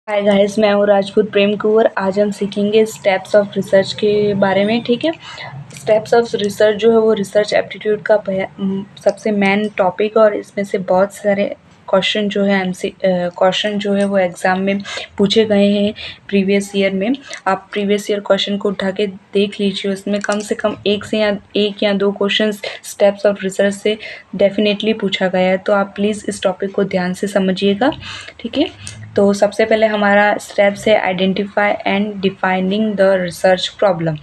Hi guys, मैं हूँ राजपूत प्रेम कुंवर। आज हम सीखेंगे स्टेप्स ऑफ रिसर्च के बारे में। ठीक है, स्टेप्स ऑफ रिसर्च जो है वो रिसर्च एप्टीट्यूड का सबसे मेन टॉपिक, और इसमें से बहुत सारे क्वेश्चन जो है क्वेश्चन जो है वो एग्ज़ाम में पूछे गए हैं प्रीवियस ईयर में। आप प्रीवियस ईयर क्वेश्चन को उठा के देख लीजिए, उसमें कम से कम एक या दो क्वेश्चन स्टेप्स ऑफ रिसर्च से डेफिनेटली पूछा गया है। तो आप प्लीज़ इस टॉपिक को ध्यान से समझिएगा। ठीक है, तो सबसे पहले हमारा स्टेप्स है identify and defining the research problem.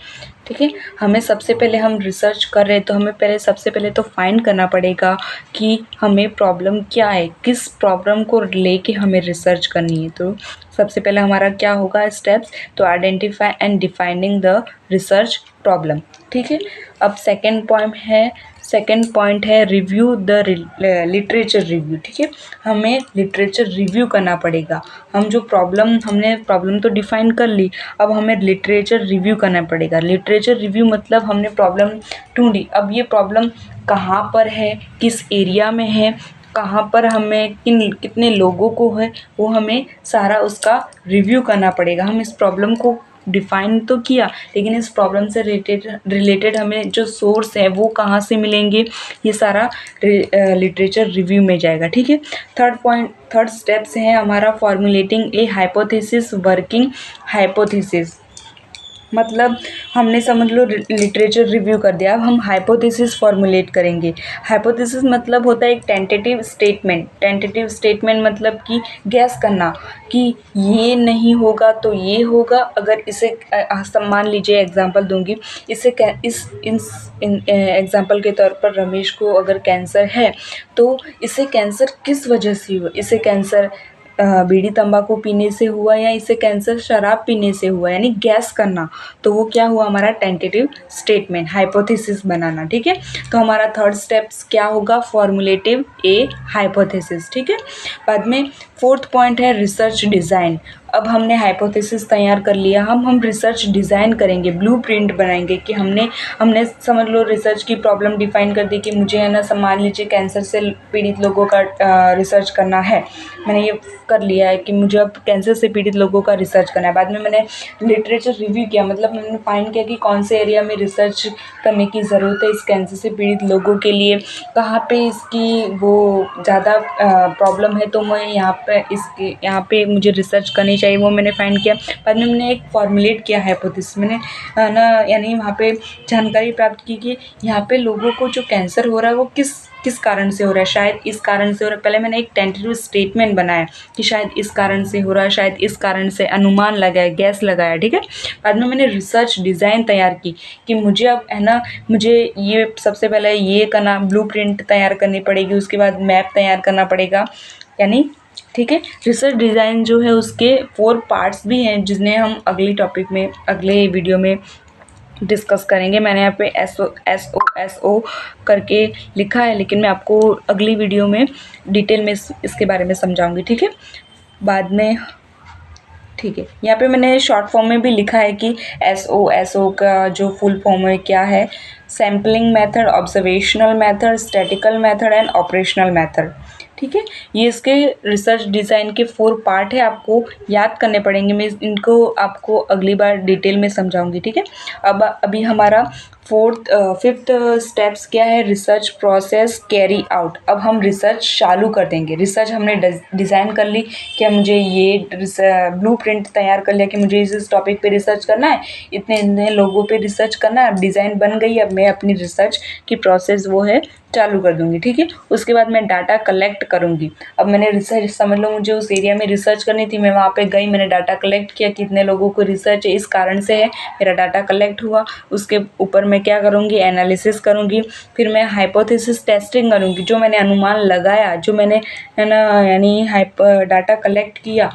ठीक है, हमें सबसे पहले हम रिसर्च कर रहे हैं तो हमें सबसे पहले तो फाइंड करना पड़ेगा कि हमें प्रॉब्लम क्या है, किस प्रॉब्लम को लेके हमें रिसर्च करनी है। तो सबसे पहले हमारा क्या होगा स्टेप्स, तो identify and defining the research problem. ठीक है, अब सेकेंड पॉइंट है रिव्यू द लिटरेचर रिव्यू। ठीक है, हमें लिटरेचर रिव्यू करना पड़ेगा। हमने प्रॉब्लम तो डिफाइन कर ली, अब हमें लिटरेचर रिव्यू करना पड़ेगा। लिटरेचर रिव्यू मतलब हमने प्रॉब्लम ढूंढी, अब ये प्रॉब्लम कहाँ पर है, किस एरिया में है, कहाँ पर हमें कितने लोगों को है, वो हमें सारा उसका रिव्यू करना पड़ेगा। हम इस प्रॉब्लम को डिफाइन तो किया, लेकिन इस प्रॉब्लम से रिलेटेड हमें जो सोर्स है वो कहाँ से मिलेंगे, ये सारा लिटरेचर रिव्यू में जाएगा। ठीक है, थर्ड स्टेप्स है हमारा फॉर्मुलेटिंग ए हाइपोथेसिस वर्किंग हाइपोथेसिस। मतलब हमने समझ लो लिटरेचर रिव्यू कर दिया, अब हम हाइपोथेसिस फॉर्मुलेट करेंगे। हाइपोथेसिस मतलब होता है एक टेंटेटिव स्टेटमेंट मतलब कि गैस करना कि ये नहीं होगा तो ये होगा। अगर इसे मान लीजिए एग्जांपल दूंगी, इस एग्जांपल के तौर पर रमेश को अगर कैंसर है तो इसे कैंसर किस वजह से हुआ, इसे कैंसर बीड़ी तंबाकू पीने से हुआ या इसे कैंसर शराब पीने से हुआ, यानी गैस करना। तो वो क्या हुआ हमारा टेंटेटिव स्टेटमेंट, हाइपोथेसिस बनाना। ठीक है, तो हमारा थर्ड स्टेप्स क्या होगा, फॉर्मुलेटिव ए हाइपोथेसिस। ठीक है, बाद में फोर्थ पॉइंट है रिसर्च डिज़ाइन। अब हमने हाइपोथेसिस तैयार कर लिया, हम रिसर्च डिज़ाइन करेंगे, ब्लूप्रिंट बनाएंगे कि हमने समझ लो रिसर्च की प्रॉब्लम डिफाइन कर दी कि मुझे है ना मान लीजिए कैंसर से पीड़ित लोगों का रिसर्च करना है। मैंने ये कर लिया है कि मुझे अब कैंसर से पीड़ित लोगों का रिसर्च करना है। बाद में मैंने लिटरेचर रिव्यू किया, मतलब मैंने फाइंड किया कि कौन से एरिया में रिसर्च करने की ज़रूरत है इस कैंसर से पीड़ित लोगों के लिए, कहाँ पे इसकी वो ज़्यादा प्रॉब्लम है, तो मैं यहाँ पे मुझे रिसर्च करनी चाहिए, वो मैंने फाइंड किया। बाद में मैंने एक फॉर्मुलेट किया हाइपोथेसिस, मैंने ना यानी वहाँ पे जानकारी प्राप्त की कि यहाँ पे लोगों को जो कैंसर हो रहा है वो किस कारण से हो रहा है, शायद इस कारण से हो रहा है। पहले मैंने एक टेंटेटिव स्टेटमेंट बनाया कि शायद इस कारण से हो रहा है, शायद इस कारण से, अनुमान लगाया, गैस लगाया। ठीक है, बाद में मैंने रिसर्च डिज़ाइन तैयार की कि मुझे अब है ना मुझे ये सबसे पहले ये करना, ब्लूप्रिंट तैयार करनी पड़ेगी, उसके बाद मैप तैयार करना पड़ेगा, यानी ठीक है। रिसर्च डिज़ाइन जो है उसके 4 पार्ट्स भी हैं जिन्हें हम अगले वीडियो में डिस्कस करेंगे। मैंने यहाँ पे एस ओ करके लिखा है, लेकिन मैं आपको अगली वीडियो में डिटेल में इसके बारे में समझाऊंगी। ठीक है, बाद में ठीक है, यहाँ पे मैंने शॉर्ट फॉर्म में भी लिखा है कि एस ओ का जो फुल फॉर्म है क्या है, sampling method, observational method, statistical method and operational method. ठीक है, ये इसके रिसर्च डिज़ाइन के 4 पार्ट है, आपको याद करने पड़ेंगे। मैं इनको आपको अगली बार डिटेल में समझाऊंगी। ठीक है, अब अभी हमारा फिफ्थ स्टेप्स क्या है, रिसर्च प्रोसेस कैरी आउट। अब हम रिसर्च चालू कर देंगे। रिसर्च हमने डिज़ाइन कर ली कि मुझे ये ब्लूप्रिंट तैयार कर लिया कि मुझे इस टॉपिक पे रिसर्च करना है, इतने लोगों पे रिसर्च करना है। अब डिज़ाइन बन गई, अब मैं अपनी रिसर्च की प्रोसेस वो है चालू कर दूंगी। ठीक है, उसके बाद मैं डाटा कलेक्ट करूंगी। अब मैंने रिसर्च समझ लो मुझे उस एरिया में रिसर्च करनी थी, मैं वहाँ पे गई, मैंने डाटा कलेक्ट किया, कितने लोगों को रिसर्च है, इस कारण से है, मेरा डाटा कलेक्ट हुआ। उसके ऊपर मैं क्या करूँगी, एनालिसिस करूँगी, फिर मैं हाइपोथेसिस टेस्टिंग करूँगी। जो मैंने अनुमान लगाया, जो मैंने है ना यानी डाटा कलेक्ट किया,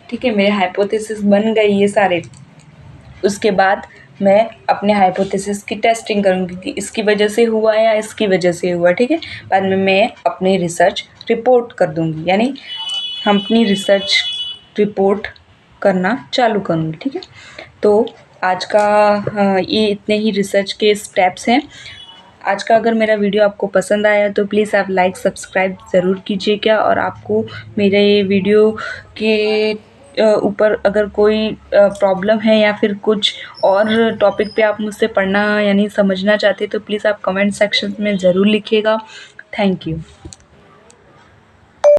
ठीक है, मेरे हाइपोथेसिस बन गई ये सारे। उसके बाद मैं अपने हाइपोथेसिस की टेस्टिंग करूँगी कि इसकी वजह से हुआ या इसकी वजह से हुआ। ठीक है, बाद में मैं अपनी रिसर्च रिपोर्ट कर दूँगी, यानी हम अपनी रिसर्च रिपोर्ट करना चालू करूँगी। ठीक है, तो आज का ये इतने ही रिसर्च के स्टेप्स हैं। आज का अगर मेरा वीडियो आपको पसंद आया तो प्लीज़ आप लाइक सब्सक्राइब ज़रूर कीजिएगा, और आपको मेरे वीडियो के ऊपर अगर कोई प्रॉब्लम है या फिर कुछ और टॉपिक पे आप मुझसे पढ़ना यानी समझना चाहते हैं तो प्लीज़ आप कमेंट सेक्शन में ज़रूर लिखिएगा। Thank you.